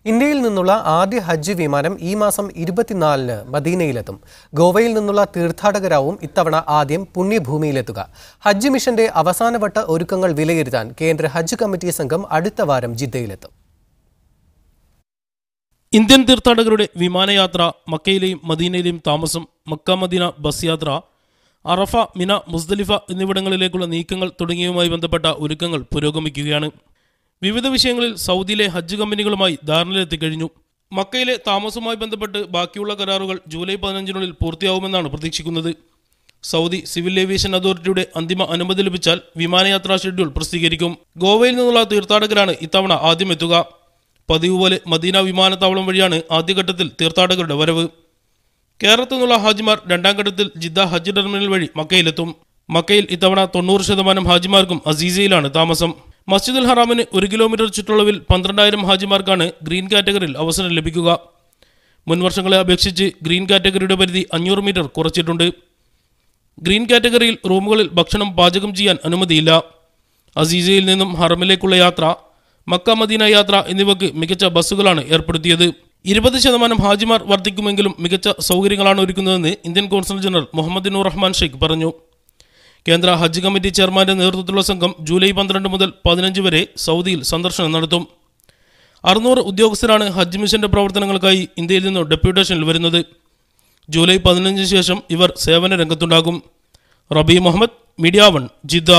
ഇന്ത്യയിൽ നിന്നുള്ള ആദ്യ ഹജ്ജ് വിമാനം ഈ മാസം 24-ന് മദീനയിലെത്തും. ഗോവയിൽ നിന്നുള്ള തീർത്ഥാടകരാവും ഇത്തവണ ആദ്യം പുണ്യഭൂമിയിലെത്തുക. ഹജ്ജ് മിഷന്റെ അവസാനവട്ട ഒരുക്കങ്ങൾ വിലയിരുത്താൻ കേന്ദ്ര ഹജ്ജ് കമ്മിറ്റി സംഘം അടുത്ത വാരം ജിദ്ദയിലെത്തും. ഇന്ത്യൻ തീർത്ഥാടകരുടെ വിമാനയാത്ര, മക്കയിലെയും മദീനയിലെയും താമസം, മക്ക മദീന ബസ് യാത്ര, അറഫ, മിന, മുസ്ദലിഫ എന്നിവിടങ്ങളിലേക്കുള്ള നീക്കങ്ങൾ തുടങ്ങിയവയുമായി ബന്ധപ്പെട്ട ഒരുക്കങ്ങൾ പുരോഗമിക്കുകയാണ്. വിവിധ വിഷയങ്ങളിൽ സൗദിയിലെ ഹജ്ജ് കമ്പനികളുമായി ധാരണയിലെത്തിക്കഴിഞ്ഞു. മക്കയിലെ താമസവുമായി ബന്ധപ്പെട്ട് ബാക്കിയുള്ള കരാറുകൾ ജൂലൈ 15-നുള്ളിൽ പൂർത്തിയാവുമെന്നാണ് പ്രതീക്ഷിക്കുന്നത്. സൗദി സിവിൽ ഏവിയേഷൻ അതോറിറ്റിയുടെ അന്തിമ അനുമതി ലഭിച്ചാൽ വിമാനയാത്രാ ഷെഡ്യൂൾ പ്രസിദ്ധീകരിക്കും. ഗോവയിൽ നിന്നുള്ള തീർത്ഥാടകരാണ് ഇത്തവണ ആദ്യം എത്തുക. പതിവ് പോലെ മദീന വിമാനത്താവളം വഴിയാണ് ആദ്യഘട്ടത്തിൽ തീർത്ഥാടകരുടെ വരവ്. കേരളത്തിൽ നിന്നുള്ള ഹാജിമാർ രണ്ടാം ഘട്ടത്തിൽ ജിദ്ദ ഹജ്ജ് ടെർമിനൽ വഴി മക്കയിലെത്തും. മക്കയിൽ ഇത്തവണ 90% ഹാജിമാർക്കും അസീസയിലാണ് താമസം. മസ്ജിദുൽ ഹറാമിന് 1 കിലോമീറ്റർ ചുറ്റളവിൽ 12,000 ഹാജിമാർക്കാണ് ഗ്രീൻ കാറ്റഗറിയിൽ അവസരം ലഭിക്കുക. മുൻ വർഷങ്ങളെ അപേക്ഷിച്ച് ഗ്രീൻ കാറ്റഗറിയുടെ പരിധി 500 മീറ്റർ കുറച്ചിട്ടുണ്ട്. ഗ്രീൻ കാറ്റഗറിയിൽ റൂമുകളിൽ ഭക്ഷണം പാചകം ചെയ്യാൻ അനുമതിയില്ല. അസീസയിൽ നിന്നും ഹറമിലേക്കുള്ള യാത്ര, മക്ക മദീന യാത്ര എന്നിവയ്ക്ക് മികച്ച ബസ്സുകളാണ് ഏർപ്പെടുത്തിയത്. 20% ഹാജിമാർ വർദ്ധിക്കുമെങ്കിലും മികച്ച സൗകര്യങ്ങളാണ് ഒരുക്കുന്നതെന്ന് ഇന്ത്യൻ കോൺസുൽ ജനറൽ മുഹമ്മദ് നൂർ റഹ്മാൻ ഷെയ്ഖ് പറഞ്ഞു. കേന്ദ്ര ഹജ്ജ് കമ്മിറ്റി ചെയർമാന്റെ നേതൃത്വത്തിലുള്ള സംഘം ജൂലൈ 12 മുതൽ 15 വരെ സൗദിയിൽ സന്ദർശനം നടത്തും. 600 ഉദ്യോഗസ്ഥരാണ് ഹജ്ജ് മിഷന്റെ പ്രവർത്തനങ്ങൾക്കായി ഇന്ത്യയിൽ നിന്ന് ഡെപ്യൂട്ടേഷനിൽ വരുന്നത്. ജൂലൈ 15 ശേഷം ഇവർ സേവന രംഗത്തുണ്ടാകും. റബി മുഹമ്മദ്, മീഡിയ 1, ജിദ്ദ.